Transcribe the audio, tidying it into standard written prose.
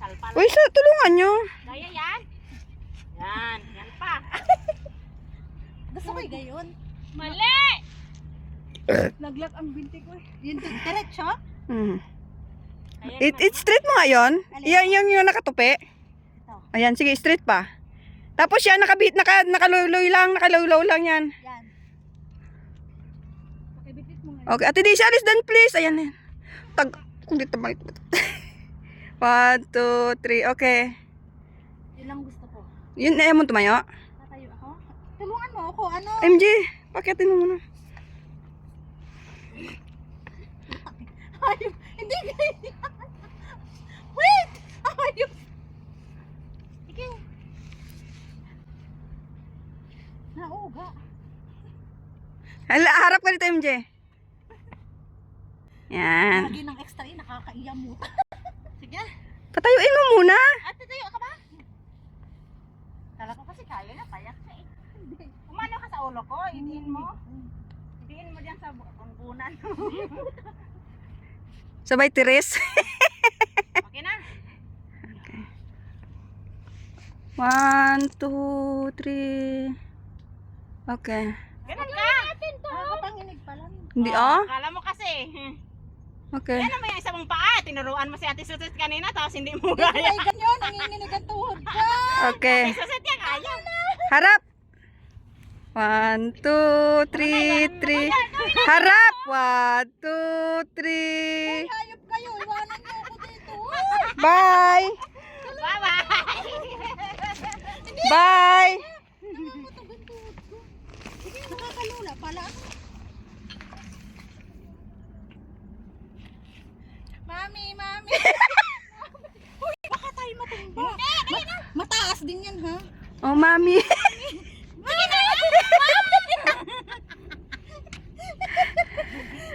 Salpal. Uy, tulungan nyo. Gaya yan. Yan. Yan pa. Gusto ko gayon. Mali! Naglag ang binti ko eh. Yun, diretso? Hmm. Ayan, It's straight mo ngayon. Yan yung nakatupi. Ito. Ayan, sige, straight pa. Tapos yan, nakalululoy lang, nakalulaw lang yan. Yan. Pakibitit mo ngayon. Okay, Ate Daisy, alis dan please. Ayan yan. Kung dito balik. 1, 2, 3, okay. Yun lang gusto ko. Yun, ayaw mo tumayo. Tatayo ako. Tulungan mo ako. Ano? MJ, pakitin mo muna. Ayun. Hindi ganyan. Wait! Ayun. Sige. Nauga. Hala, harap ka dito, MJ. Yan. Lagi ng extra nakakaiya mo. Sige. Patayuin mo muna. Ate, tayo ka ba? Kala ko kasi kaya na. Payak na eh. Umano ka sa ulo ko. Idiin mo. Idiin mo dyan sa bungbunan. Sabay tiris. Okay na. 1, 2, 3. Okay. Ganun ka. Nakapanginig pa lang. Hindi ah? Kala mo kasi. Okay. Yan naman yung isa mong paa. Tinuruan mo si Ate Susit kanina tapos hindi mo Hindi gaya. ay ganyan. Nanginginig ang tuhod ka. Okay. Ate Susit yan kaya. Harap. 1, 2, 3, 3. Harap. 1, 2, 3. Hayop kayo. Iwanan niyo ako dito. Bye. Bye-bye. Bye. Namamutog ang tuhod ko. Sige, nakakalula pala. Mami, mami. Uy, baka tayo matumba. Mataas din yan, ha? Oh, mami.